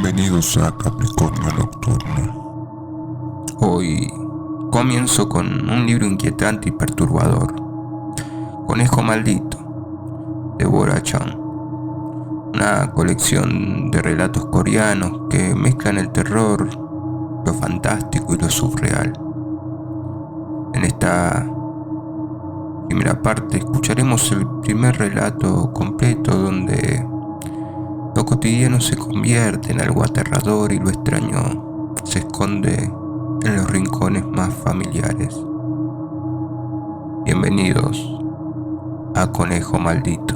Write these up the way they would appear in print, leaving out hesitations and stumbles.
Bienvenidos a Capricornio Nocturno. Hoy comienzo con un libro inquietante y perturbador. Conejo Maldito, de Bora Chan. Una colección de relatos coreanos que mezclan el terror, lo fantástico y lo surreal. En esta primera parte escucharemos el primer relato completo donde lo cotidiano se convierte en algo aterrador y lo extraño se esconde en los rincones más familiares. Bienvenidos a Conejo Maldito.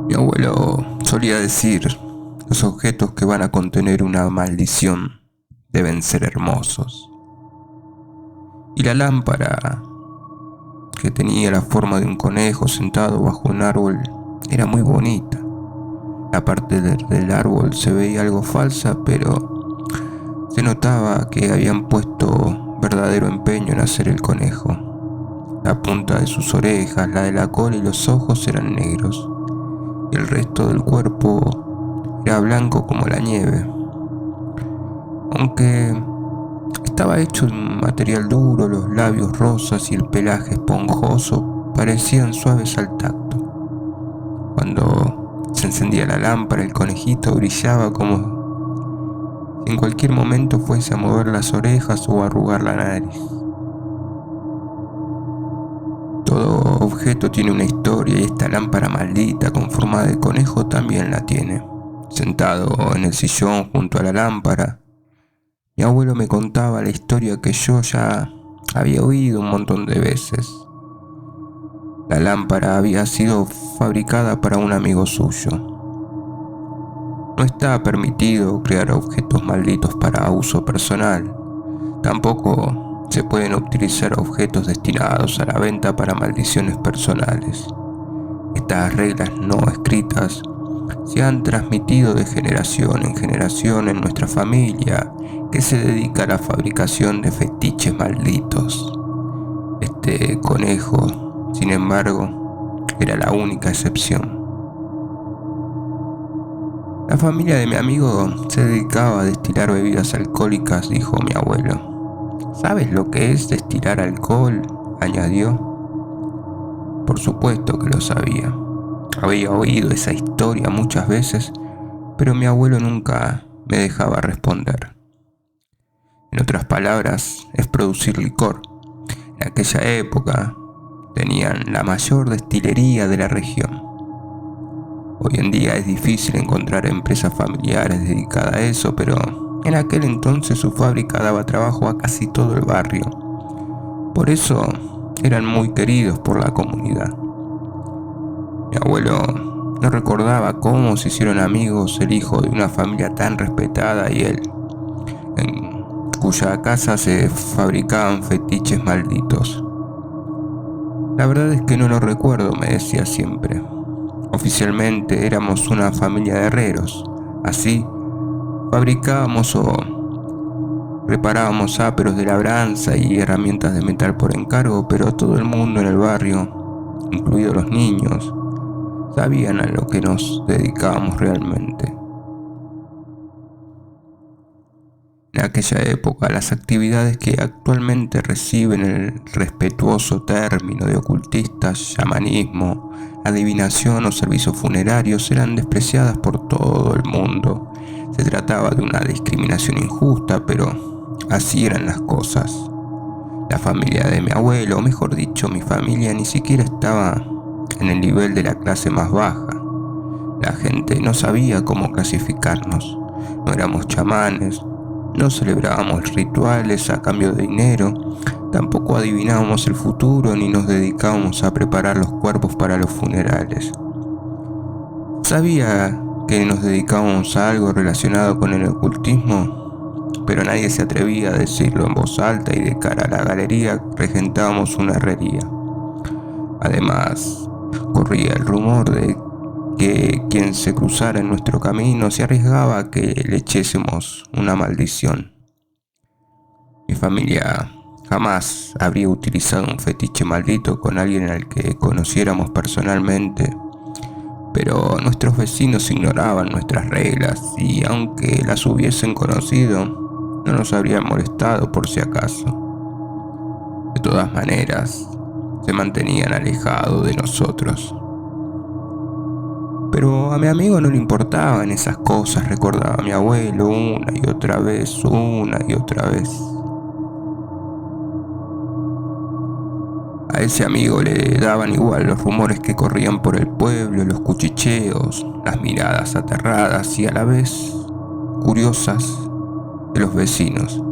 Mi abuelo solía decir, los objetos que van a contener una maldición deben ser hermosos. Y la lámpara, que tenía la forma de un conejo sentado bajo un árbol, era muy bonita. La parte del árbol se veía algo falsa, pero se notaba que habían puesto verdadero empeño en hacer el conejo. La punta de sus orejas, la de la cola y los ojos eran negros, y el resto del cuerpo era blanco como la nieve. Aunque estaba hecho de un material duro, los labios rosas y el pelaje esponjoso parecían suaves al tacto. Cuando se encendía la lámpara, el conejito brillaba como si en cualquier momento fuese a mover las orejas o a arrugar la nariz. Todo objeto tiene una historia y esta lámpara maldita con forma de conejo también la tiene. Sentado en el sillón junto a la lámpara, mi abuelo me contaba la historia que yo ya había oído un montón de veces. La lámpara había sido fabricada para un amigo suyo. No está permitido crear objetos malditos para uso personal. Tampoco se pueden utilizar objetos destinados a la venta para maldiciones personales. Estas reglas no escritas se han transmitido de generación en generación en nuestra familia, que se dedica a la fabricación de fetiches malditos. Este conejo, sin embargo, era la única excepción. La familia de mi amigo se dedicaba a destilar bebidas alcohólicas, dijo mi abuelo. ¿Sabes lo que es destilar alcohol?, añadió. Por supuesto que lo sabía. Había oído esa historia muchas veces, pero mi abuelo nunca me dejaba responder. En otras palabras, es producir licor. En aquella época tenían la mayor destilería de la región. Hoy en día es difícil encontrar empresas familiares dedicadas a eso, pero en aquel entonces su fábrica daba trabajo a casi todo el barrio. Por eso eran muy queridos por la comunidad. Mi abuelo no recordaba cómo se hicieron amigos el hijo de una familia tan respetada y él, en cuya casa se fabricaban fetiches malditos. La verdad es que no lo recuerdo, me decía siempre. Oficialmente éramos una familia de herreros. Así, fabricábamos o preparábamos áperos de labranza y herramientas de metal por encargo, pero todo el mundo en el barrio, incluidos los niños, sabían a lo que nos dedicábamos realmente. En aquella época, las actividades que actualmente reciben el respetuoso término de ocultistas, chamanismo, adivinación o servicios funerarios eran despreciadas por todo el mundo. Se trataba de una discriminación injusta, pero así eran las cosas. La familia de mi abuelo, o mejor dicho, mi familia, ni siquiera estaba en el nivel de la clase más baja. La gente no sabía cómo clasificarnos. No éramos chamanes, no celebrábamos rituales a cambio de dinero, tampoco adivinábamos el futuro ni nos dedicábamos a preparar los cuerpos para los funerales. Sabía que nos dedicábamos a algo relacionado con el ocultismo, pero nadie se atrevía a decirlo en voz alta y de cara a la galería regentábamos una herrería. Además, corría el rumor de que quien se cruzara en nuestro camino se arriesgaba a que le echésemos una maldición. Mi familia jamás habría utilizado un fetiche maldito con alguien al que conociéramos personalmente, Pero nuestros vecinos ignoraban nuestras reglas y aunque las hubiesen conocido, no nos habrían molestado por si acaso. De todas maneras, se mantenían alejados de nosotros. Pero a mi amigo no le importaban esas cosas, recordaba a mi abuelo una y otra vez, una y otra vez. A ese amigo le daban igual los rumores que corrían por el pueblo, los cuchicheos, las miradas aterradas y a la vez curiosas de los vecinos.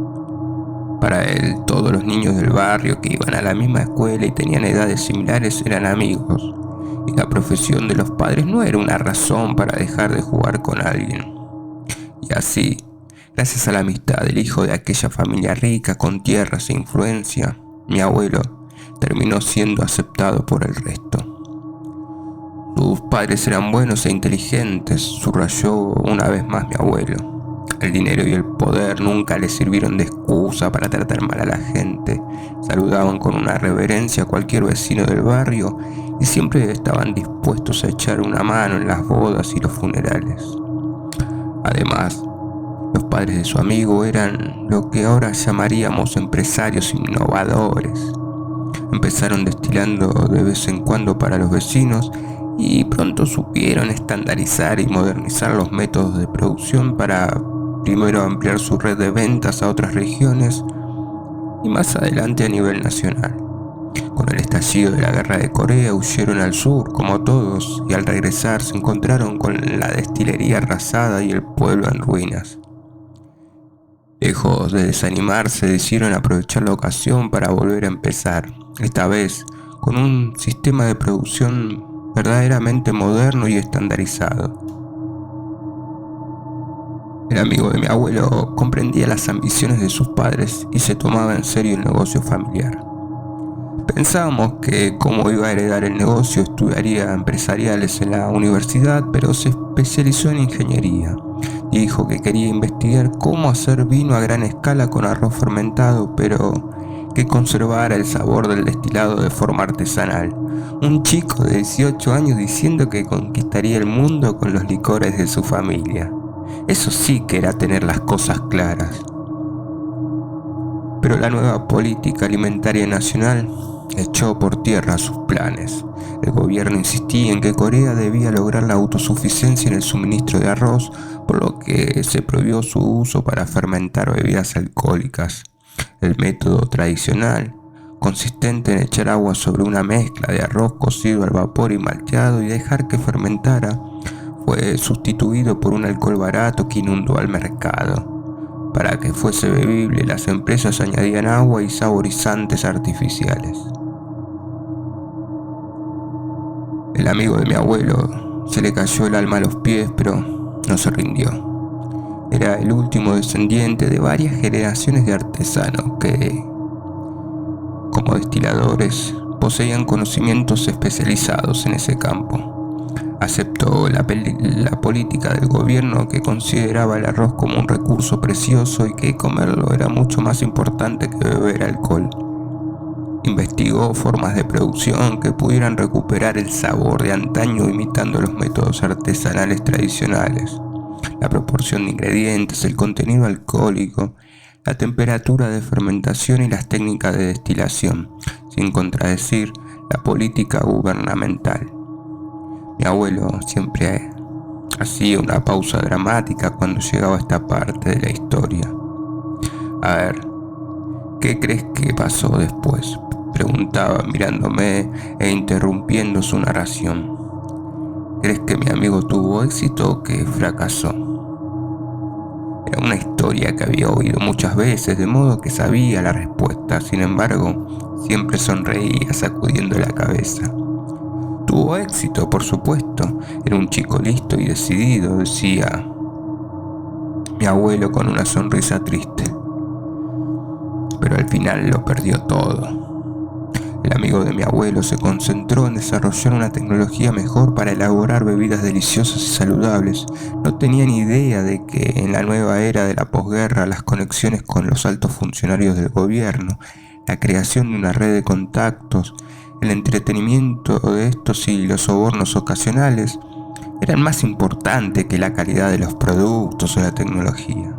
Para él, todos los niños del barrio que iban a la misma escuela y tenían edades similares eran amigos, y la profesión de los padres no era una razón para dejar de jugar con alguien. Y así, gracias a la amistad del hijo de aquella familia rica con tierras e influencia, mi abuelo terminó siendo aceptado por el resto. Sus padres eran buenos e inteligentes, subrayó una vez más mi abuelo. El dinero y el poder nunca le sirvieron de excusa para tratar mal a la gente. Saludaban con una reverencia a cualquier vecino del barrio y siempre estaban dispuestos a echar una mano en las bodas y los funerales. Además, los padres de su amigo eran lo que ahora llamaríamos empresarios innovadores. Empezaron destilando de vez en cuando para los vecinos y pronto supieron estandarizar y modernizar los métodos de producción para primero ampliar su red de ventas a otras regiones y más adelante a nivel nacional. Con el estallido de la guerra de Corea huyeron al sur como todos y al regresar se encontraron con la destilería arrasada y el pueblo en ruinas. Lejos de desanimarse, decidieron aprovechar la ocasión para volver a empezar, esta vez con un sistema de producción verdaderamente moderno y estandarizado. El amigo de mi abuelo comprendía las ambiciones de sus padres y se tomaba en serio el negocio familiar. Pensábamos que como iba a heredar el negocio estudiaría empresariales en la universidad, pero se especializó en ingeniería. Dijo que quería investigar cómo hacer vino a gran escala con arroz fermentado, pero que conservara el sabor del destilado de forma artesanal. Un chico de 18 años diciendo que conquistaría el mundo con los licores de su familia. Eso sí que era tener las cosas claras. Pero la nueva política alimentaria nacional echó por tierra sus planes. El gobierno insistía en que Corea debía lograr la autosuficiencia en el suministro de arroz, por lo que se prohibió su uso para fermentar bebidas alcohólicas. El método tradicional, consistente en echar agua sobre una mezcla de arroz cocido al vapor y malteado y dejar que fermentara, fue sustituido por un alcohol barato que inundó al mercado. Para que fuese bebible, las empresas añadían agua y saborizantes artificiales. El amigo de mi abuelo se le cayó el alma a los pies, pero no se rindió. Era el último descendiente de varias generaciones de artesanos que, como destiladores, poseían conocimientos especializados en ese campo. Aceptó la política del gobierno que consideraba el arroz como un recurso precioso y que comerlo era mucho más importante que beber alcohol. Investigó formas de producción que pudieran recuperar el sabor de antaño imitando los métodos artesanales tradicionales, la proporción de ingredientes, el contenido alcohólico, la temperatura de fermentación y las técnicas de destilación, sin contradecir la política gubernamental. Mi abuelo siempre hacía una pausa dramática cuando llegaba a esta parte de la historia. A ver, ¿qué crees que pasó después?, preguntaba mirándome e interrumpiendo su narración. ¿Crees que mi amigo tuvo éxito o que fracasó? Era una historia que había oído muchas veces, de modo que sabía la respuesta. Sin embargo, siempre sonreía sacudiendo la cabeza. Tuvo éxito, por supuesto. Era un chico listo y decidido, decía mi abuelo con una sonrisa triste. Pero al final lo perdió todo. El amigo de mi abuelo se concentró en desarrollar una tecnología mejor para elaborar bebidas deliciosas y saludables. No tenía ni idea de que en la nueva era de la posguerra las conexiones con los altos funcionarios del gobierno, la creación de una red de contactos, el entretenimiento de estos y los sobornos ocasionales eran más importantes que la calidad de los productos o la tecnología.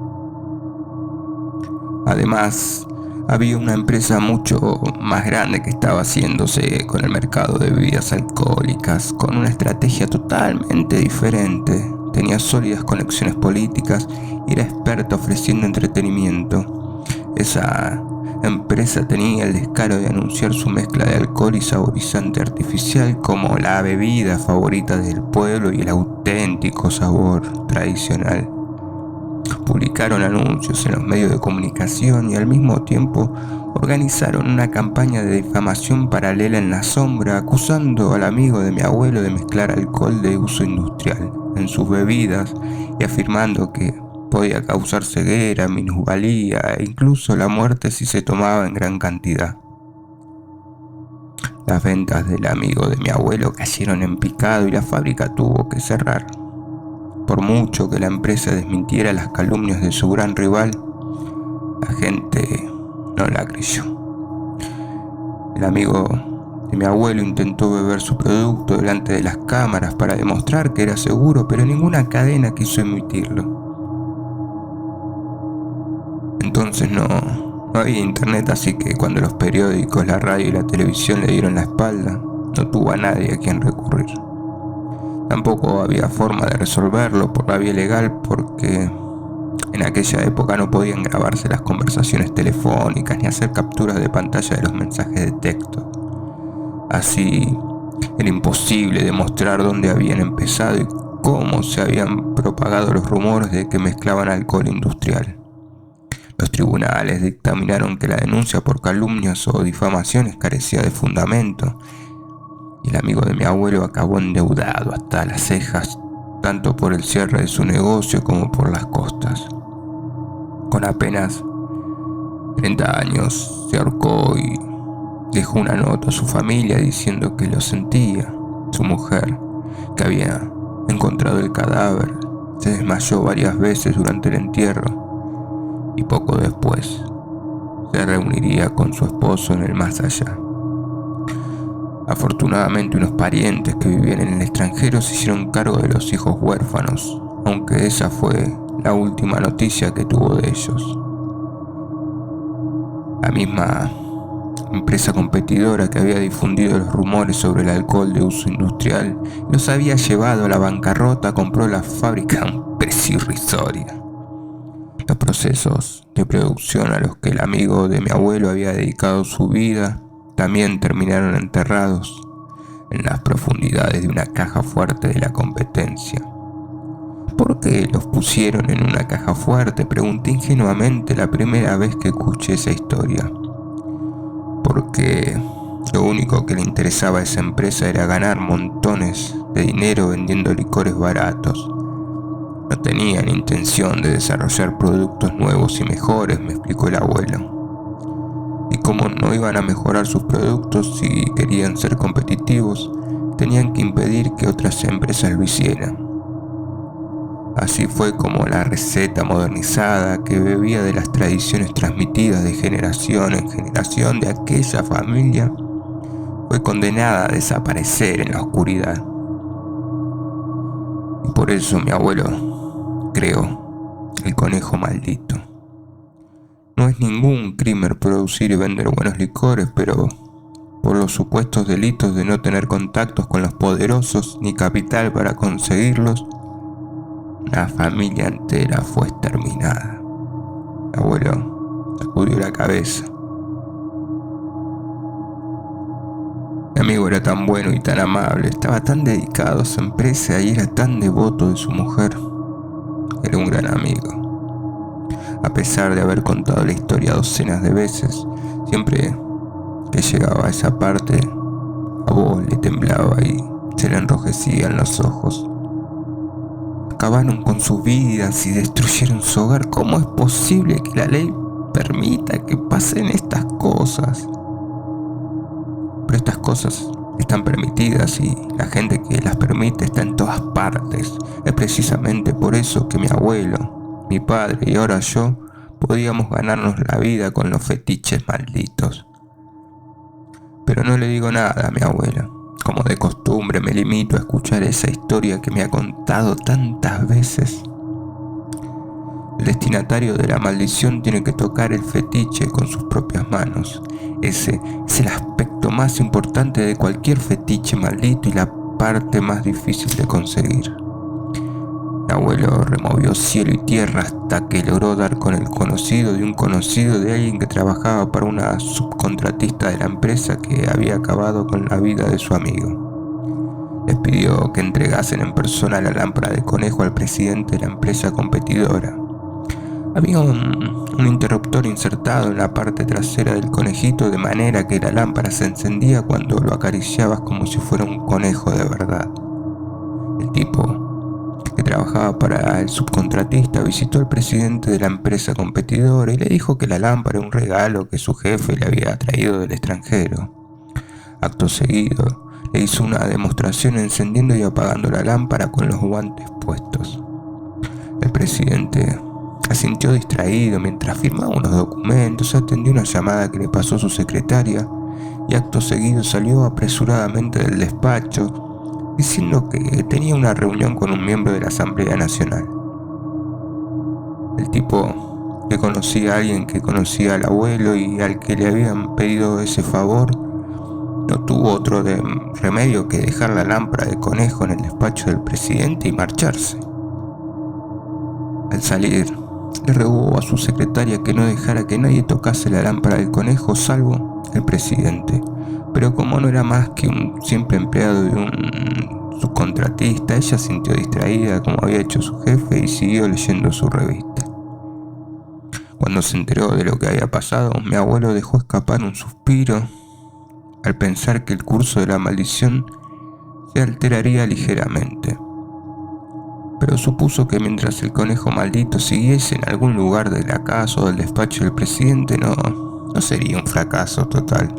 Además, había una empresa mucho más grande que estaba haciéndose con el mercado de bebidas alcohólicas, con una estrategia totalmente diferente. Tenía sólidas conexiones políticas y era experta ofreciendo entretenimiento. Esa empresa tenía el descaro de anunciar su mezcla de alcohol y saborizante artificial como la bebida favorita del pueblo y el auténtico sabor tradicional. Publicaron anuncios en los medios de comunicación y al mismo tiempo organizaron una campaña de difamación paralela en la sombra, acusando al amigo de mi abuelo de mezclar alcohol de uso industrial en sus bebidas y afirmando que podía causar ceguera, minusvalía e incluso la muerte si se tomaba en gran cantidad. Las ventas del amigo de mi abuelo cayeron en picado y la fábrica tuvo que cerrar. Por mucho que la empresa desmintiera las calumnias de su gran rival, la gente no la creyó. El amigo de mi abuelo intentó beber su producto delante de las cámaras para demostrar que era seguro, pero ninguna cadena quiso emitirlo. Entonces no había internet, así que cuando los periódicos, la radio y la televisión le dieron la espalda, no tuvo a nadie a quien recurrir. Tampoco había forma de resolverlo por la vía legal, porque en aquella época no podían grabarse las conversaciones telefónicas ni hacer capturas de pantalla de los mensajes de texto. Así era imposible demostrar dónde habían empezado y cómo se habían propagado los rumores de que mezclaban alcohol industrial. Los tribunales dictaminaron que la denuncia por calumnias o difamaciones carecía de fundamento y el amigo de mi abuelo acabó endeudado hasta las cejas, tanto por el cierre de su negocio como por las costas. Con apenas 30 años se ahorcó y dejó una nota a su familia diciendo que lo sentía. Su mujer, que había encontrado el cadáver, se desmayó varias veces durante el entierro y poco después se reuniría con su esposo en el más allá. Afortunadamente, unos parientes que vivían en el extranjero se hicieron cargo de los hijos huérfanos, aunque esa fue la última noticia que tuvo de ellos. La misma empresa competidora que había difundido los rumores sobre el alcohol de uso industrial y los había llevado a la bancarrota compró la fábrica a un precio irrisorio. Los procesos de producción a los que el amigo de mi abuelo había dedicado su vida también terminaron enterrados en las profundidades de una caja fuerte de la competencia. ¿Por qué los pusieron en una caja fuerte?, pregunté ingenuamente la primera vez que escuché esa historia. Porque lo único que le interesaba a esa empresa era ganar montones de dinero vendiendo licores baratos. No tenían intención de desarrollar productos nuevos y mejores, me explicó el abuelo. Y como no iban a mejorar sus productos si querían ser competitivos, tenían que impedir que otras empresas lo hicieran. Así fue como la receta modernizada, que bebía de las tradiciones transmitidas de generación en generación de aquella familia, fue condenada a desaparecer en la oscuridad. Y por eso mi abuelo creó el conejo maldito. No es ningún crimen producir y vender buenos licores, pero por los supuestos delitos de no tener contactos con los poderosos ni capital para conseguirlos, la familia entera fue exterminada. El abuelo sacudió la cabeza. Mi amigo era tan bueno y tan amable, estaba tan dedicado a su empresa y era tan devoto de su mujer. Era un gran amigo. A pesar de haber contado la historia docenas de veces, siempre que llegaba a esa parte, la voz le temblaba y se le enrojecían los ojos. Acabaron con sus vidas y destruyeron su hogar. ¿Cómo es posible que la ley permita que pasen estas cosas? Pero estas cosas están permitidas y la gente que las permite está en todas partes. Es precisamente por eso que mi abuelo, mi padre y ahora yo podíamos ganarnos la vida con los fetiches malditos. Pero no le digo nada a mi abuela. Como de costumbre, me limito a escuchar esa historia que me ha contado tantas veces. El destinatario de la maldición tiene que tocar el fetiche con sus propias manos. Ese es el aspecto más importante de cualquier fetiche maldito y la parte más difícil de conseguir. Mi abuelo removió cielo y tierra hasta que logró dar con el conocido de un conocido de alguien que trabajaba para una subcontratista de la empresa que había acabado con la vida de su amigo. Les pidió que entregasen en persona la lámpara de conejo al presidente de la empresa competidora. Había un interruptor insertado en la parte trasera del conejito de manera que la lámpara se encendía cuando lo acariciabas como si fuera un conejo de verdad. El tipo que trabajaba para el subcontratista visitó al presidente de la empresa competidora y le dijo que la lámpara era un regalo que su jefe le había traído del extranjero. Acto seguido, le hizo una demostración encendiendo y apagando la lámpara con los guantes puestos. El presidente asintió distraído mientras firmaba unos documentos, atendió una llamada que le pasó su secretaria y acto seguido salió apresuradamente del despacho diciendo que tenía una reunión con un miembro de la Asamblea Nacional. El tipo que conocía a alguien que conocía al abuelo y al que le habían pedido ese favor no tuvo otro remedio que dejar la lámpara de conejo en el despacho del presidente y marcharse. Al salir, le rogó a su secretaria que no dejara que nadie tocase la lámpara del conejo salvo el presidente, pero como no era más que un simple empleado de un subcontratista, ella sintió distraída como había hecho su jefe y siguió leyendo su revista. Cuando se enteró de lo que había pasado, mi abuelo dejó escapar un suspiro al pensar que el curso de la maldición se alteraría ligeramente. Pero supuso que mientras el conejo maldito siguiese en algún lugar de la casa o del despacho del presidente no sería un fracaso total.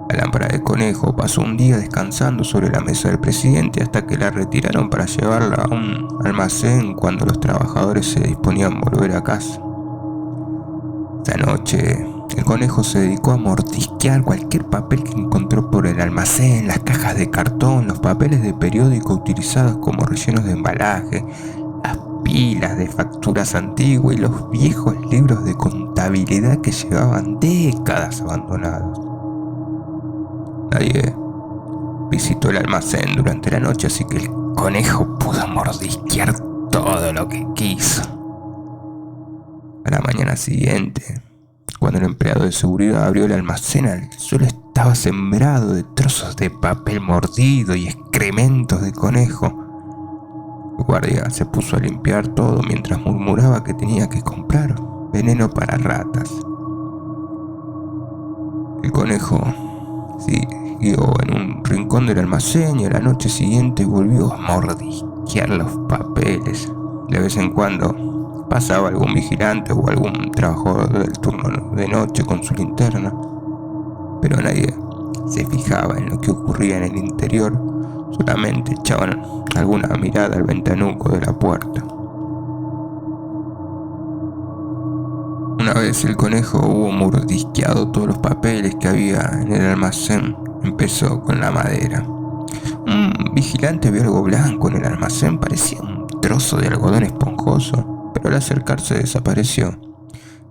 La lámpara de conejo pasó un día descansando sobre la mesa del presidente hasta que la retiraron para llevarla a un almacén cuando los trabajadores se disponían a volver a casa. Esa noche, el conejo se dedicó a mordisquear cualquier papel que encontró por el almacén, las cajas de cartón, los papeles de periódico utilizados como rellenos de embalaje, las pilas de facturas antiguas y los viejos libros de contabilidad que llevaban décadas abandonados. Nadie visitó el almacén durante la noche, así que el conejo pudo mordisquear todo lo que quiso. A la mañana siguiente, cuando el empleado de seguridad abrió el almacén, el suelo estaba sembrado de trozos de papel mordido y excrementos de conejo. El guardia se puso a limpiar todo mientras murmuraba que tenía que comprar veneno para ratas. El conejo siguió en un rincón del almacén y a la noche siguiente volvió a mordisquear los papeles. De vez en cuando pasaba algún vigilante o algún trabajador del turno de noche con su linterna, pero nadie se fijaba en lo que ocurría en el interior, solamente echaban alguna mirada al ventanuco de la puerta. Una vez el conejo hubo mordisqueado todos los papeles que había en el almacén. Empezó con la madera. Un vigilante vio algo blanco en el almacén, parecía un trozo de algodón esponjoso, pero al acercarse desapareció.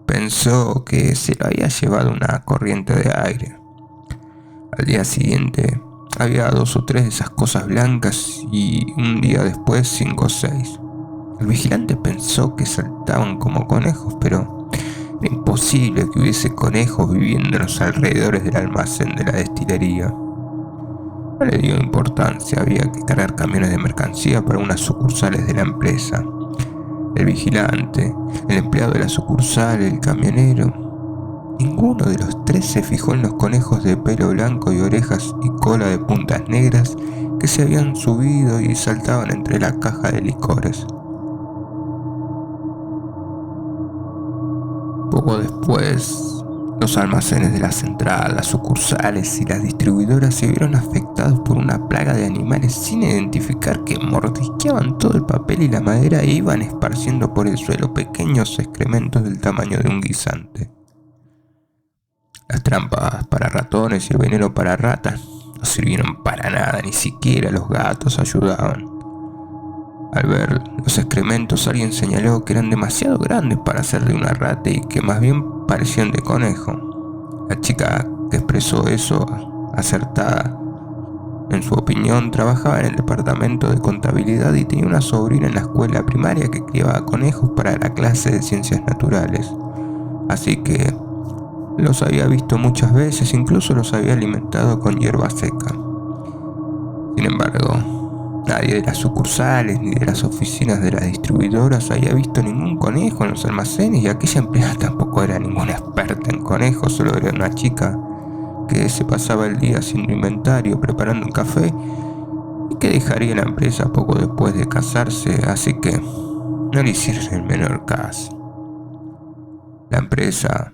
Pensó que se lo había llevado una corriente de aire. Al día siguiente había 2 o 3 de esas cosas blancas y un día después 5 o 6. El vigilante pensó que saltaban como conejos, pero era imposible que hubiese conejos viviendo en los alrededores del almacén de la destilería. No le dio importancia, había que cargar camiones de mercancía para unas sucursales de la empresa. El vigilante, el empleado de la sucursal, el camionero, ninguno de los 3 se fijó en los conejos de pelo blanco y orejas y cola de puntas negras que se habían subido y saltaban entre la caja de licores. Poco después, los almacenes de la central, las sucursales y las distribuidoras se vieron afectados por una plaga de animales sin identificar que mordisqueaban todo el papel y la madera e iban esparciendo por el suelo pequeños excrementos del tamaño de un guisante. Las trampas para ratones y el veneno para ratas no sirvieron para nada, ni siquiera los gatos ayudaban. Al ver los excrementos, alguien señaló que eran demasiado grandes para ser de una rata y que más bien parecían de conejo. La chica que expresó eso, acertada en su opinión, trabajaba en el departamento de contabilidad y tenía una sobrina en la escuela primaria que criaba conejos para la clase de ciencias naturales. Así que los había visto muchas veces, incluso los había alimentado con hierba seca. Sin embargo, nadie de las sucursales ni de las oficinas de las distribuidoras había visto ningún conejo en los almacenes, y aquella empleada tampoco era ninguna experta en conejos, solo era una chica que se pasaba el día haciendo inventario, preparando un café y que dejaría la empresa poco después de casarse, así que no le hicieron el menor caso. La empresa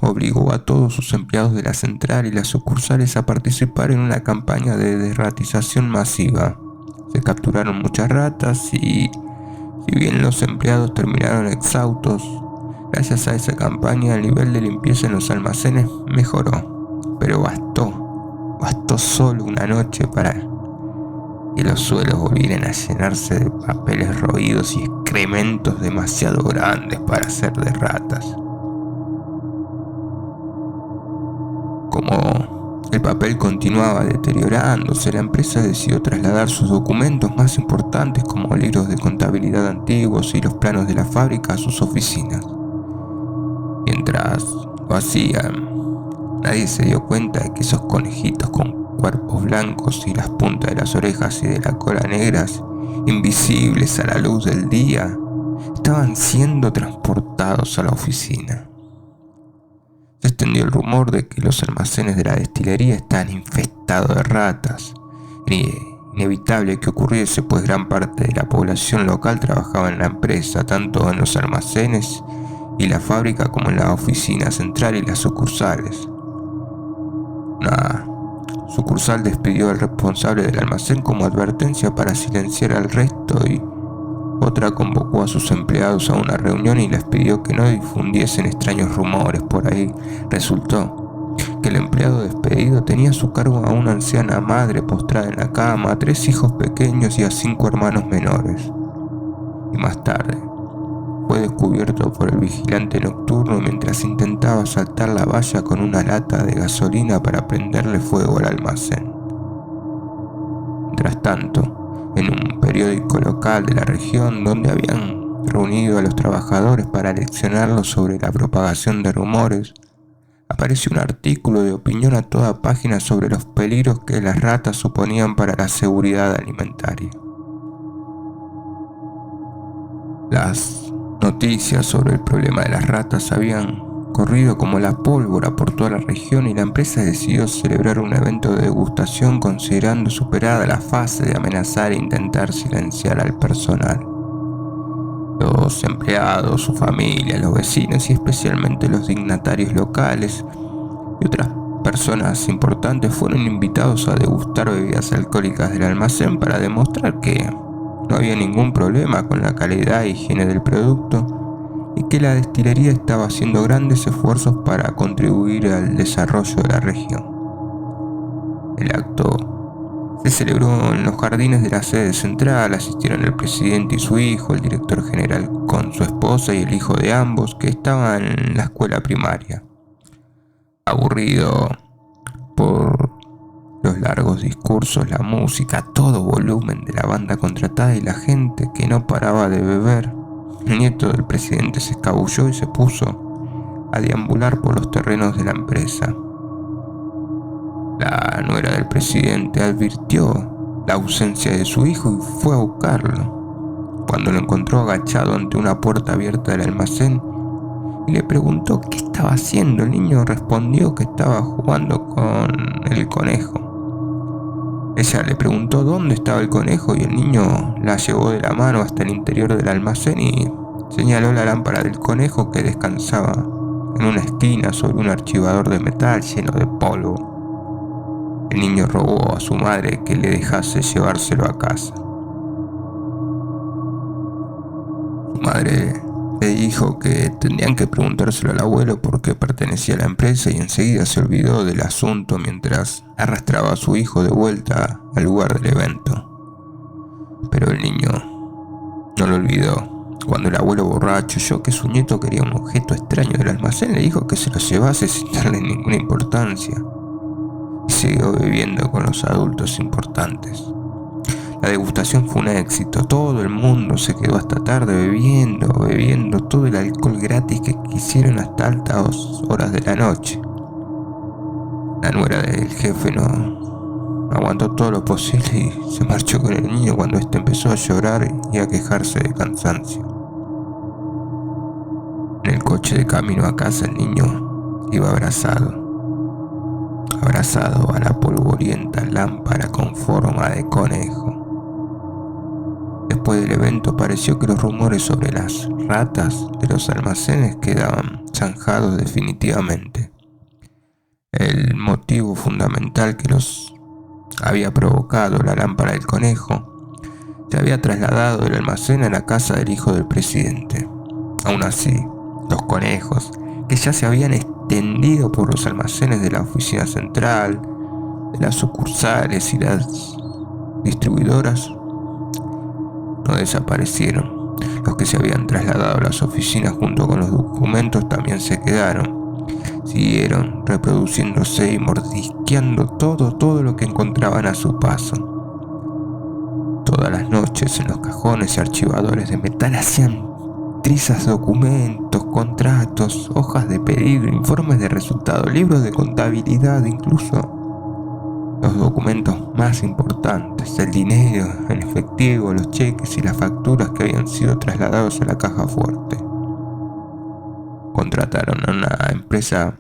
obligó a todos sus empleados de la central y las sucursales a participar en una campaña de desratización masiva. Se capturaron muchas ratas y, si bien los empleados terminaron exhaustos, gracias a esa campaña el nivel de limpieza en los almacenes mejoró. Pero bastó solo una noche para que los suelos volvieran a llenarse de papeles roídos y excrementos demasiado grandes para ser de ratas. Como el papel continuaba deteriorándose, la empresa decidió trasladar sus documentos más importantes, como libros de contabilidad antiguos y los planos de la fábrica, a sus oficinas. Mientras lo hacían, nadie se dio cuenta de que esos conejitos con cuerpos blancos y las puntas de las orejas y de la cola negras, invisibles a la luz del día, estaban siendo transportados a la oficina. Se extendió el rumor de que los almacenes de la destilería estaban infestados de ratas. Era inevitable que ocurriese, pues gran parte de la población local trabajaba en la empresa, tanto en los almacenes y la fábrica como en la oficina central y las sucursales. Una sucursal despidió al responsable del almacén como advertencia para silenciar al resto, y otra convocó a sus empleados a una reunión y les pidió que no difundiesen extraños rumores por ahí. Resultó que el empleado despedido tenía a su cargo a una anciana madre postrada en la cama, a 3 hijos pequeños y a 5 hermanos menores. Y más tarde fue descubierto por el vigilante nocturno mientras intentaba saltar la valla con una lata de gasolina para prenderle fuego al almacén. Mientras tanto, en un periódico local de la región, donde habían reunido a los trabajadores para leccionarlos sobre la propagación de rumores, apareció un artículo de opinión a toda página sobre los peligros que las ratas suponían para la seguridad alimentaria. Las noticias sobre el problema de las ratas habían corrido como la pólvora por toda la región, y la empresa decidió celebrar un evento de degustación considerando superada la fase de amenazar e intentar silenciar al personal. Los empleados, su familia, los vecinos y especialmente los dignatarios locales y otras personas importantes fueron invitados a degustar bebidas alcohólicas del almacén para demostrar que no había ningún problema con la calidad e higiene del producto y que la destilería estaba haciendo grandes esfuerzos para contribuir al desarrollo de la región. El acto se celebró en los jardines de la sede central. Asistieron el presidente y su hijo, el director general con su esposa y el hijo de ambos, que estaban en la escuela primaria. Aburrido por los largos discursos, la música a todo volumen de la banda contratada y la gente que no paraba de beber, el nieto del presidente se escabulló y se puso a deambular por los terrenos de la empresa. La nuera del presidente advirtió la ausencia de su hijo y fue a buscarlo. Cuando lo encontró agachado ante una puerta abierta del almacén y le preguntó qué estaba haciendo, el niño respondió que estaba jugando con el conejo. Ella le preguntó dónde estaba el conejo y el niño la llevó de la mano hasta el interior del almacén y señaló la lámpara del conejo que descansaba en una esquina sobre un archivador de metal lleno de polvo. El niño rogó a su madre que le dejase llevárselo a casa. Su madre Le dijo que tendrían que preguntárselo al abuelo porque pertenecía a la empresa y enseguida se olvidó del asunto mientras arrastraba a su hijo de vuelta al lugar del evento. Pero el niño no lo olvidó. Cuando el abuelo borracho oyó que su nieto quería un objeto extraño del almacén, le dijo que se lo llevase sin darle ninguna importancia y siguió bebiendo con los adultos importantes. La degustación fue un éxito, todo el mundo se quedó hasta tarde bebiendo todo el alcohol gratis que quisieron hasta altas horas de la noche. La nuera del jefe no aguantó todo lo posible y se marchó con el niño cuando este empezó a llorar y a quejarse de cansancio. En el coche de camino a casa el niño iba abrazado a la polvorienta lámpara con forma de conejo. Después del evento pareció que los rumores sobre las ratas de los almacenes quedaban zanjados definitivamente. El motivo fundamental que los había provocado la lámpara del conejo se había trasladado del almacén a la casa del hijo del presidente. Aún así, los conejos, que ya se habían extendido por los almacenes de la oficina central, de las sucursales y las distribuidoras, no desaparecieron. Los que se habían trasladado a las oficinas junto con los documentos también se quedaron. Siguieron reproduciéndose y mordisqueando todo lo que encontraban a su paso. Todas las noches en los cajones y archivadores de metal hacían trizas documentos, contratos, hojas de pedido, informes de resultado, libros de contabilidad, incluso los documentos más importantes, el dinero en efectivo, los cheques y las facturas que habían sido trasladados a la caja fuerte. Contrataron a una empresa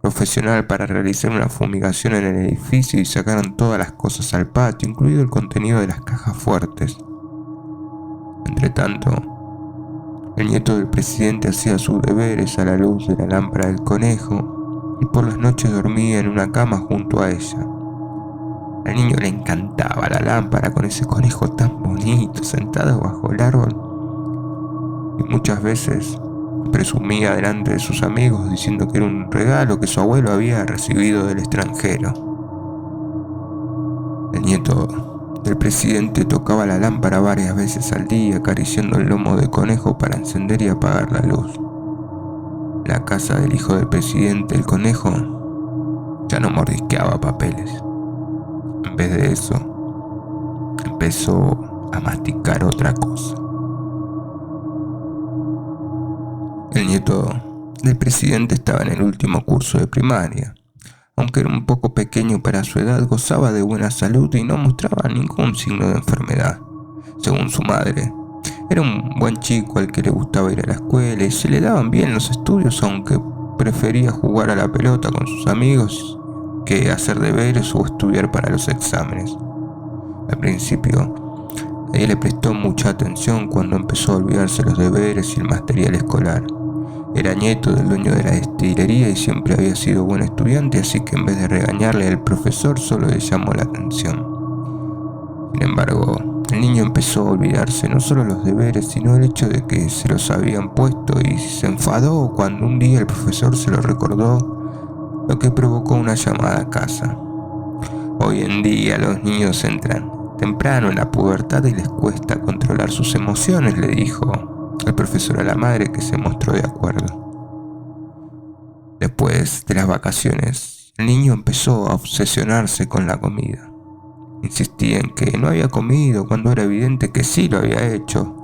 profesional para realizar una fumigación en el edificio y sacaron todas las cosas al patio, incluido el contenido de las cajas fuertes. Entretanto, el nieto del presidente hacía sus deberes a la luz de la lámpara del conejo y por las noches dormía en una cama junto a ella. Al niño le encantaba la lámpara con ese conejo tan bonito sentado bajo el árbol y muchas veces presumía delante de sus amigos diciendo que era un regalo que su abuelo había recibido del extranjero. El nieto del presidente tocaba la lámpara varias veces al día, acariciando el lomo de conejo para encender y apagar la luz. En la casa del hijo del presidente, el conejo ya no mordisqueaba papeles. En vez de eso, empezó a masticar otra cosa. El nieto del presidente estaba en el último curso de primaria. Aunque era un poco pequeño para su edad, gozaba de buena salud y no mostraba ningún signo de enfermedad. Según su madre, era un buen chico al que le gustaba ir a la escuela y se le daban bien los estudios, aunque prefería jugar a la pelota con sus amigos que hacer deberes o estudiar para los exámenes. Al principio, ella le prestó mucha atención cuando empezó a olvidarse los deberes y el material escolar. Era nieto del dueño de la destilería y siempre había sido buen estudiante, así que en vez de regañarle al profesor, solo le llamó la atención. Sin embargo, el niño empezó a olvidarse no solo los deberes, sino el hecho de que se los habían puesto y se enfadó cuando un día el profesor se lo recordó, lo que provocó una llamada a casa. Hoy en día los niños entran temprano en la pubertad y les cuesta controlar sus emociones, le dijo el profesor a la madre, que se mostró de acuerdo. Después de las vacaciones, el niño empezó a obsesionarse con la comida. Insistía en que no había comido cuando era evidente que sí lo había hecho.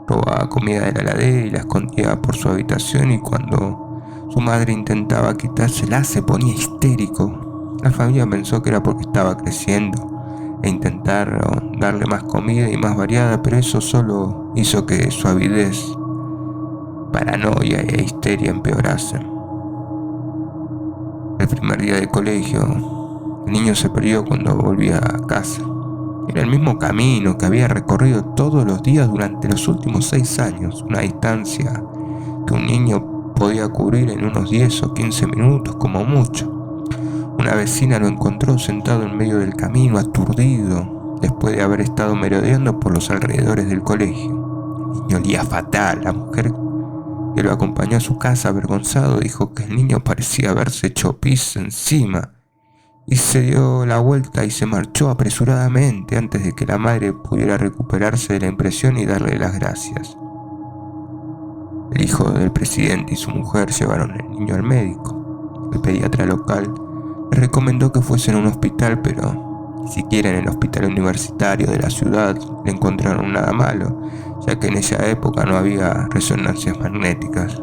Robaba comida de la heladera y la escondía por su habitación, y cuando su madre intentaba quitársela se ponía histérico. La familia pensó que era porque estaba creciendo e intentaron darle más comida y más variada, pero eso solo hizo que su avidez, paranoia e histeria empeorasen. El primer día de colegio, el niño se perdió cuando volvía a casa. Era el mismo camino que había recorrido todos los días durante los últimos 6 años, una distancia que un niño podía cubrir en unos 10 o 15 minutos como mucho. Una vecina lo encontró sentado en medio del camino, aturdido, después de haber estado merodeando por los alrededores del colegio. El niño olía fatal. La mujer que lo acompañó a su casa avergonzado, dijo que el niño parecía haberse hecho pis encima y se dio la vuelta y se marchó apresuradamente antes de que la madre pudiera recuperarse de la impresión y darle las gracias. El hijo del presidente y su mujer llevaron al niño al médico. El pediatra local le recomendó que fuese a un hospital, pero ni siquiera en el hospital universitario de la ciudad le encontraron nada malo, ya que en esa época no había resonancias magnéticas.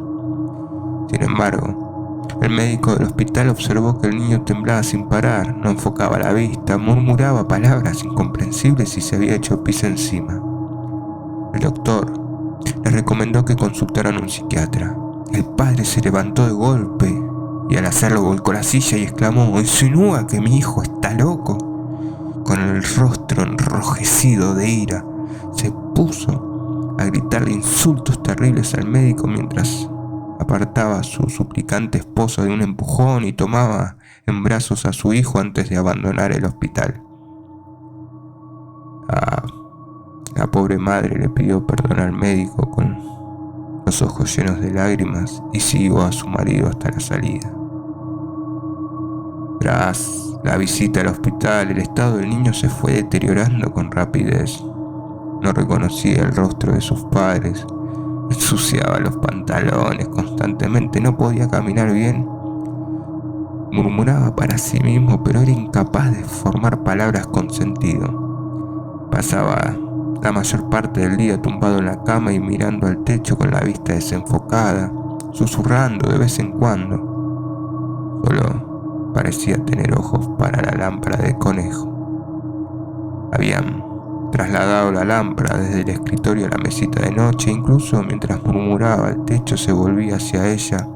Sin embargo, el médico del hospital observó que el niño temblaba sin parar, no enfocaba la vista, murmuraba palabras incomprensibles y se había hecho pis encima. El doctor le recomendó que consultaran a un psiquiatra. El padre se levantó de golpe y al hacerlo volcó la silla y exclamó: «¿Insinúa que mi hijo está loco?». Con el rostro enrojecido de ira, se puso a gritarle insultos terribles al médico mientras apartaba a su suplicante esposa de un empujón y tomaba en brazos a su hijo antes de abandonar el hospital. La pobre madre le pidió perdón al médico con los ojos llenos de lágrimas y siguió a su marido hasta la salida. Tras la visita al hospital, el estado del niño se fue deteriorando con rapidez. No reconocía el rostro de sus padres, ensuciaba los pantalones constantemente, no podía caminar bien. Murmuraba para sí mismo, pero era incapaz de formar palabras con sentido. Pasaba la mayor parte del día tumbado en la cama y mirando al techo con la vista desenfocada, susurrando de vez en cuando. Solo parecía tener ojos para la lámpara de conejo. Habían trasladado la lámpara desde el escritorio a la mesita de noche, incluso mientras murmuraba el techo se volvía hacia ella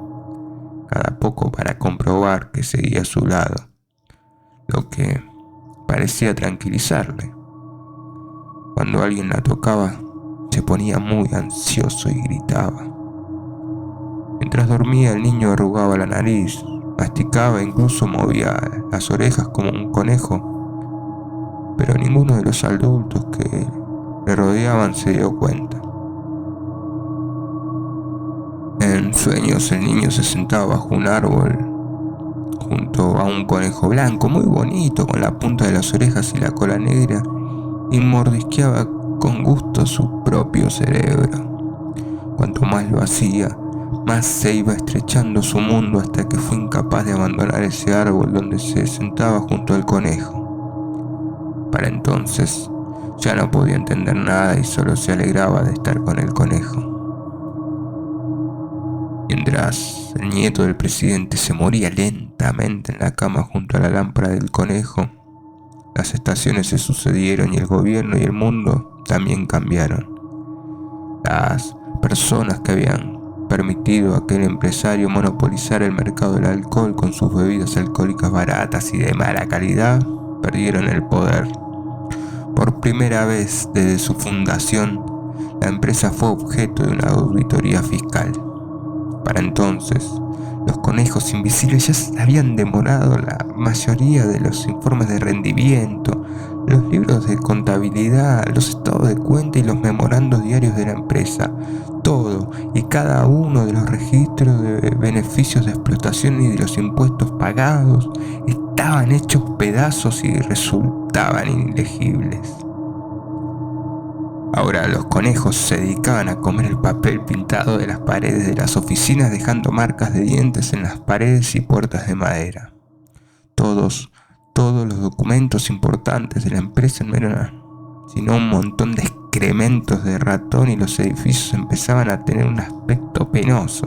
cada poco para comprobar que seguía a su lado, lo que parecía tranquilizarle. Cuando alguien la tocaba, se ponía muy ansioso y gritaba. Mientras dormía, el niño arrugaba la nariz, masticaba e incluso movía las orejas como un conejo, pero ninguno de los adultos que le rodeaban se dio cuenta. En sueños, el niño se sentaba bajo un árbol junto a un conejo blanco muy bonito con la punta de las orejas y la cola negra, y mordisqueaba con gusto su propio cerebro. Cuanto más lo hacía, más se iba estrechando su mundo hasta que fue incapaz de abandonar ese árbol donde se sentaba junto al conejo. Para entonces ya no podía entender nada y solo se alegraba de estar con el conejo. Mientras el nieto del presidente se moría lentamente en la cama junto a la lámpara del conejo, las estaciones se sucedieron y el gobierno y el mundo también cambiaron. Las personas que habían permitido a aquel empresario monopolizar el mercado del alcohol con sus bebidas alcohólicas baratas y de mala calidad perdieron el poder. Por primera vez desde su fundación, la empresa fue objeto de una auditoría fiscal. Para entonces, los conejos invisibles ya habían demorado la mayoría de los informes de rendimiento, los libros de contabilidad, los estados de cuenta y los memorandos diarios de la empresa. Todo y cada uno de los registros de beneficios de explotación y de los impuestos pagados estaban hechos pedazos y resultaban ilegibles. Ahora los conejos se dedicaban a comer el papel pintado de las paredes de las oficinas, dejando marcas de dientes en las paredes y puertas de madera. Todos los documentos importantes de la empresa no eran sino un montón de excrementos de ratón, y los edificios empezaban a tener un aspecto penoso.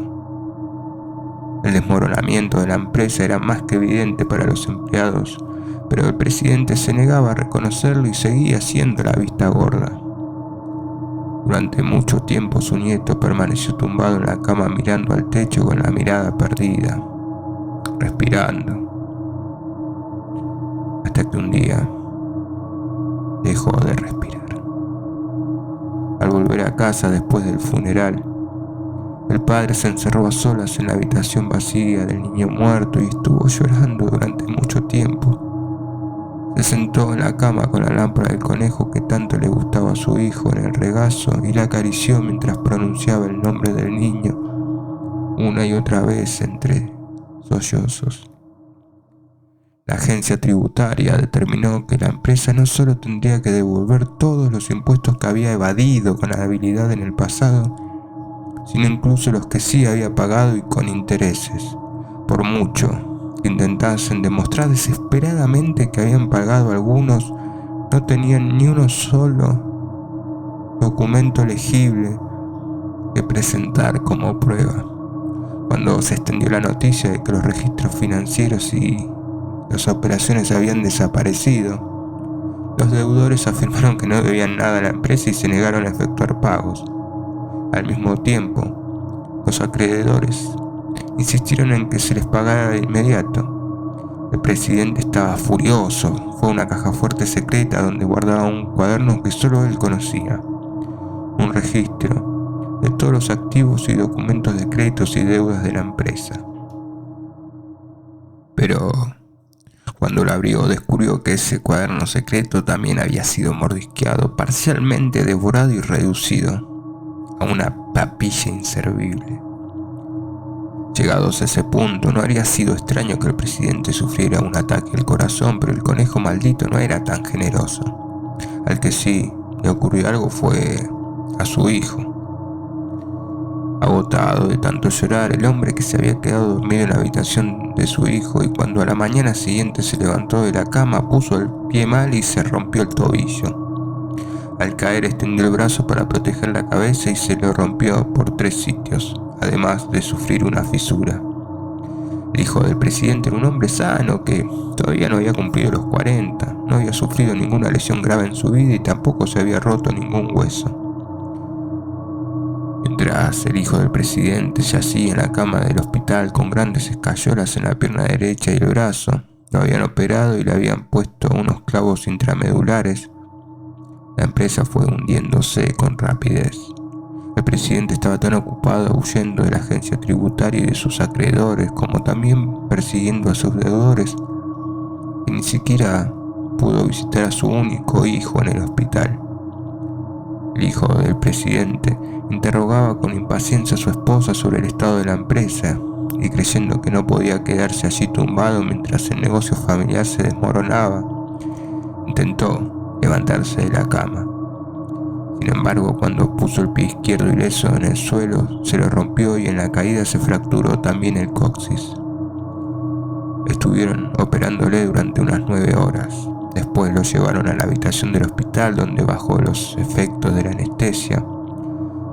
El desmoronamiento de la empresa era más que evidente para los empleados, pero el presidente se negaba a reconocerlo y seguía haciendo la vista gorda. Durante mucho tiempo su nieto permaneció tumbado en la cama mirando al techo con la mirada perdida, respirando, hasta que un día dejó de respirar. Al volver a casa después del funeral, el padre se encerró a solas en la habitación vacía del niño muerto y estuvo llorando durante mucho tiempo. Se sentó en la cama con la lámpara del conejo que tanto le gustaba a su hijo en el regazo y la acarició mientras pronunciaba el nombre del niño una y otra vez entre sollozos. La agencia tributaria determinó que la empresa no solo tendría que devolver todos los impuestos que había evadido con habilidad en el pasado, sino incluso los que sí había pagado y con intereses. Por mucho que intentasen demostrar desesperadamente que habían pagado algunos, no tenían ni uno solo documento legible que presentar como prueba. Cuando se extendió la noticia de que los registros financieros y las operaciones habían desaparecido, los deudores afirmaron que no debían nada a la empresa y se negaron a efectuar pagos. Al mismo tiempo, los acreedores insistieron en que se les pagara de inmediato. El presidente estaba furioso. Fue a una caja fuerte secreta donde guardaba un cuaderno que solo él conocía, un registro de todos los activos y documentos de créditos y deudas de la empresa. Pero cuando lo abrió, descubrió que ese cuaderno secreto también había sido mordisqueado, parcialmente devorado y reducido a una papilla inservible. Llegados a ese punto, no habría sido extraño que el presidente sufriera un ataque al corazón, pero el conejo maldito no era tan generoso. Al que sí le ocurrió algo fue a su hijo. Agotado de tanto llorar, el hombre que se había quedado dormido en la habitación de su hijo, y cuando a la mañana siguiente se levantó de la cama, puso el pie mal y se rompió el tobillo. Al caer extendió el brazo para proteger la cabeza y se lo rompió por 3 sitios, además de sufrir una fisura. El hijo del presidente era un hombre sano que todavía no había cumplido los 40, no había sufrido ninguna lesión grave en su vida y tampoco se había roto ningún hueso. Mientras el hijo del presidente yacía en la cama del hospital con grandes escayolas en la pierna derecha y el brazo, lo habían operado y le habían puesto unos clavos intramedulares, la empresa fue hundiéndose con rapidez. El presidente estaba tan ocupado huyendo de la agencia tributaria y de sus acreedores, como también persiguiendo a sus deudores, que ni siquiera pudo visitar a su único hijo en el hospital. El hijo del presidente interrogaba con impaciencia a su esposa sobre el estado de la empresa, y creyendo que no podía quedarse allí tumbado mientras el negocio familiar se desmoronaba, intentó levantarse de la cama. Sin embargo, cuando puso el pie izquierdo ileso en el suelo, se lo rompió y en la caída se fracturó también el coxis. Estuvieron operándole durante unas 9 horas. Después lo llevaron a la habitación del hospital, donde bajo los efectos de la anestesia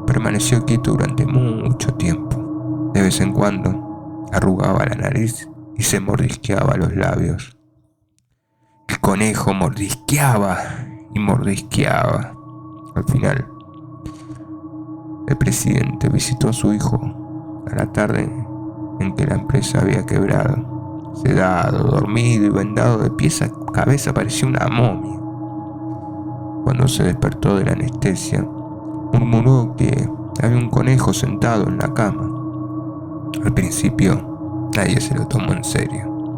permaneció quieto durante mucho tiempo. De vez en cuando arrugaba la nariz y se mordisqueaba los labios. El conejo mordisqueaba y mordisqueaba. Al final, el presidente visitó a su hijo a la tarde en que la empresa había quebrado. Sedado, dormido y vendado de pies a cabeza, parecía una momia. Cuando se despertó de la anestesia, murmuró que había un conejo sentado en la cama. Al principio, nadie se lo tomó en serio.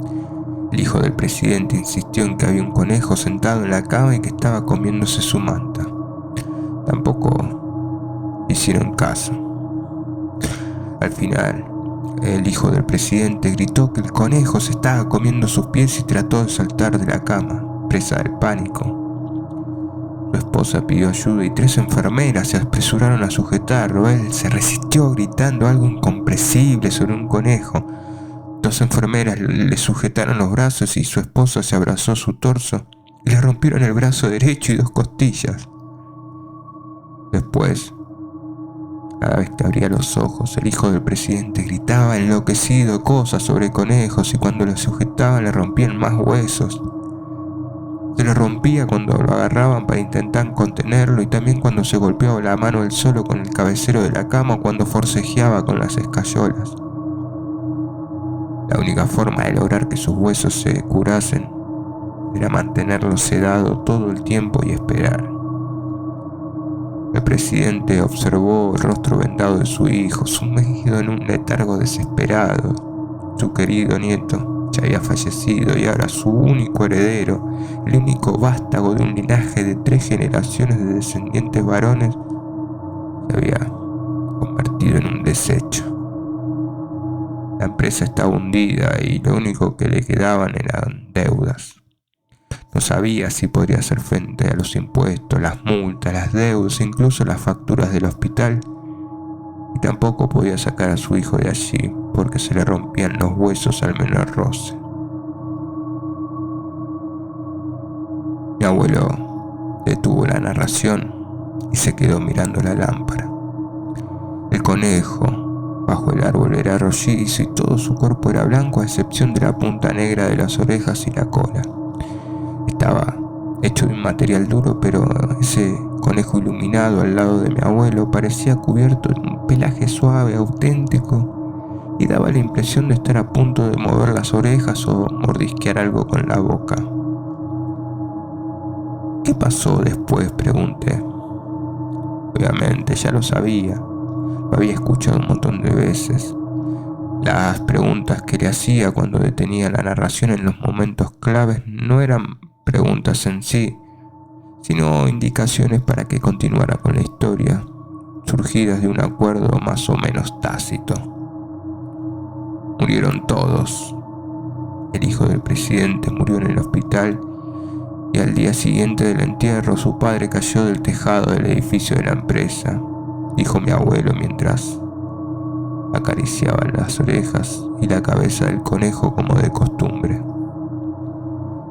El hijo del presidente insistió en que había un conejo sentado en la cama y que estaba comiéndose su manta. Tampoco hicieron caso. Al final, el hijo del presidente gritó que el conejo se estaba comiendo sus pies y trató de saltar de la cama, presa del pánico. Su esposa pidió ayuda y 3 enfermeras se apresuraron a sujetarlo. Él se resistió gritando algo incomprensible sobre un conejo. 2 enfermeras le sujetaron los brazos y su esposa se abrazó su torso y le rompieron el brazo derecho y 2 costillas. Después, cada vez que abría los ojos, el hijo del presidente gritaba enloquecido cosas sobre conejos, y cuando lo sujetaban le rompían más huesos. Se lo rompía cuando lo agarraban para intentar contenerlo, y también cuando se golpeaba la mano él solo con el cabecero de la cama o cuando forcejeaba con las escayolas. La única forma de lograr que sus huesos se curasen era mantenerlo sedado todo el tiempo y esperar. El presidente observó el rostro vendado de su hijo, sumido en un letargo desesperado. Su querido nieto ya había fallecido y ahora su único heredero, el único vástago de un linaje de 3 generaciones de descendientes varones, se había convertido en un desecho. La empresa estaba hundida y lo único que le quedaban eran deudas. No sabía si podría hacer frente a los impuestos, las multas, las deudas, incluso las facturas del hospital. Y tampoco podía sacar a su hijo de allí porque se le rompían los huesos al menor roce. Mi abuelo detuvo la narración y se quedó mirando la lámpara. El conejo bajo el árbol era rollizo y todo su cuerpo era blanco a excepción de la punta negra de las orejas y la cola. Estaba hecho de un material duro, pero ese conejo iluminado al lado de mi abuelo parecía cubierto de un pelaje suave, auténtico, y daba la impresión de estar a punto de mover las orejas o mordisquear algo con la boca. ¿Qué pasó después?, pregunté. Obviamente ya lo sabía, lo había escuchado un montón de veces. Las preguntas que le hacía cuando detenía la narración en los momentos claves no eran preguntas en sí, sino indicaciones para que continuara con la historia, surgidas de un acuerdo más o menos tácito. Murieron todos. El hijo del presidente murió en el hospital y al día siguiente del entierro su padre cayó del tejado del edificio de la empresa, dijo mi abuelo mientras acariciaba las orejas y la cabeza del conejo como de costumbre.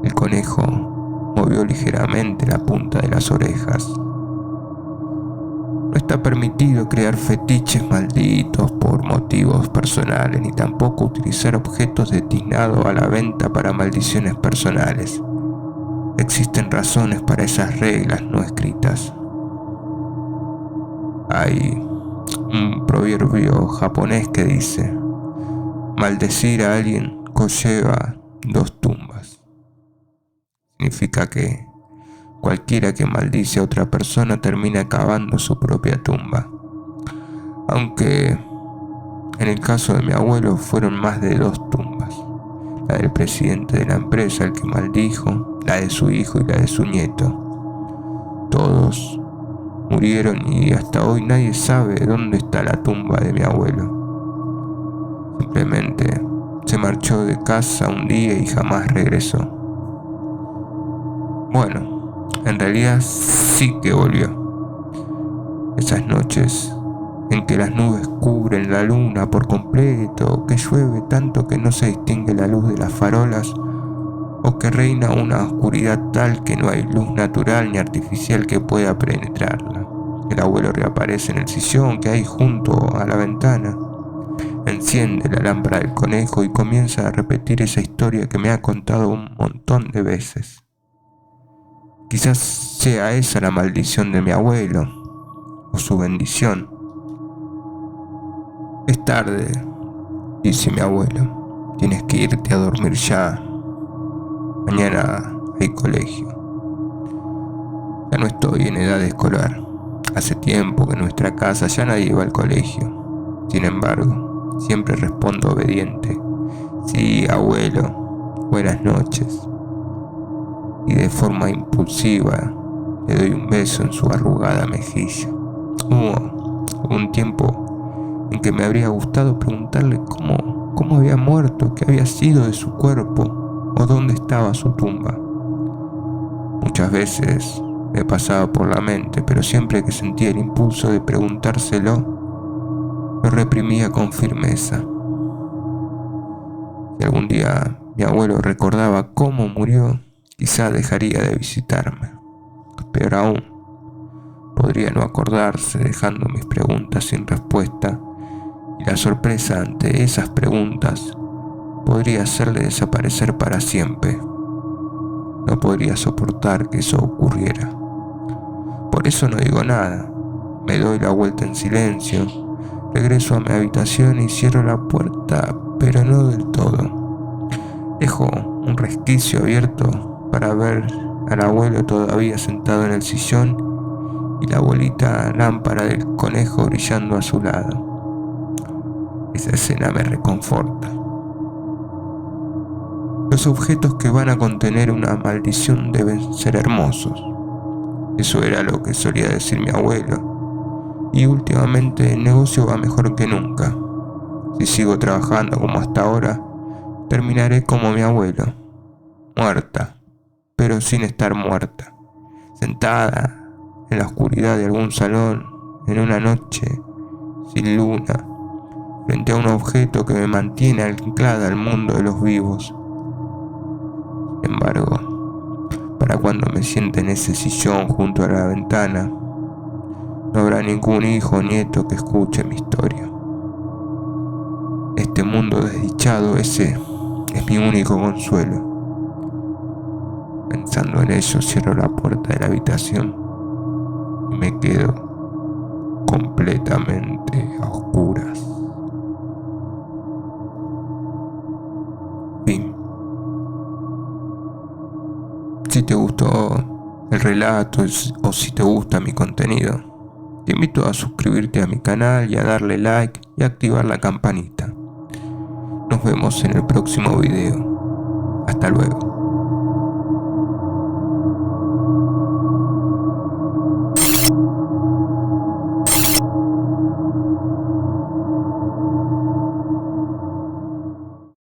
El conejo movió ligeramente la punta de las orejas. No está permitido crear fetiches malditos por motivos personales, ni tampoco utilizar objetos destinados a la venta para maldiciones personales. Existen razones para esas reglas no escritas. Hay un proverbio japonés que dice: maldecir a alguien conlleva 2 tumbas. Significa que cualquiera que maldice a otra persona termina cavando su propia tumba. Aunque en el caso de mi abuelo fueron más de 2 tumbas. La del presidente de la empresa, el que maldijo, la de su hijo y la de su nieto. Todos murieron y hasta hoy nadie sabe dónde está la tumba de mi abuelo. Simplemente se marchó de casa un día y jamás regresó. Bueno, en realidad sí que volvió. Esas noches en que las nubes cubren la luna por completo, que llueve tanto que no se distingue la luz de las farolas, o que reina una oscuridad tal que no hay luz natural ni artificial que pueda penetrarla. El abuelo reaparece en el sillón que hay junto a la ventana, enciende la lámpara del conejo y comienza a repetir esa historia que me ha contado un montón de veces. Quizás sea esa la maldición de mi abuelo, o su bendición. Es tarde, dice mi abuelo. Tienes que irte a dormir ya. Mañana hay colegio. Ya no estoy en edad escolar. Hace tiempo que en nuestra casa ya nadie va al colegio. Sin embargo, siempre respondo obediente: sí, abuelo, buenas noches. Y de forma impulsiva le doy un beso en su arrugada mejilla. Hubo un tiempo en que me habría gustado preguntarle cómo había muerto, qué había sido de su cuerpo o dónde estaba su tumba. Muchas veces me pasaba por la mente, pero siempre que sentía el impulso de preguntárselo, lo reprimía con firmeza. Si algún día mi abuelo recordaba cómo murió, quizá dejaría de visitarme. Peor aún, podría no acordarse, dejando mis preguntas sin respuesta, y la sorpresa ante esas preguntas podría hacerle desaparecer para siempre. No podría soportar que eso ocurriera. Por eso no digo nada. Me doy la vuelta en silencio, regreso a mi habitación y cierro la puerta, pero no del todo. Dejo un resquicio abierto para ver al abuelo todavía sentado en el sillón y la bolita lámpara del conejo brillando a su lado. Esa escena me reconforta. Los objetos que van a contener una maldición deben ser hermosos. Eso era lo que solía decir mi abuelo. Y últimamente el negocio va mejor que nunca. Si sigo trabajando como hasta ahora, terminaré como mi abuelo, muerta, pero sin estar muerta, sentada en la oscuridad de algún salón, en una noche sin luna, frente a un objeto que me mantiene anclada al mundo de los vivos. Sin embargo, para cuando me siente en ese sillón junto a la ventana, no habrá ningún hijo o nieto que escuche mi historia. Este mundo desdichado, ese es mi único consuelo. Pensando en ello, cierro la puerta de la habitación y me quedo completamente a oscuras. Fin. Si te gustó el relato o si te gusta mi contenido, te invito a suscribirte a mi canal y a darle like y activar la campanita. Nos vemos en el próximo video. Hasta luego.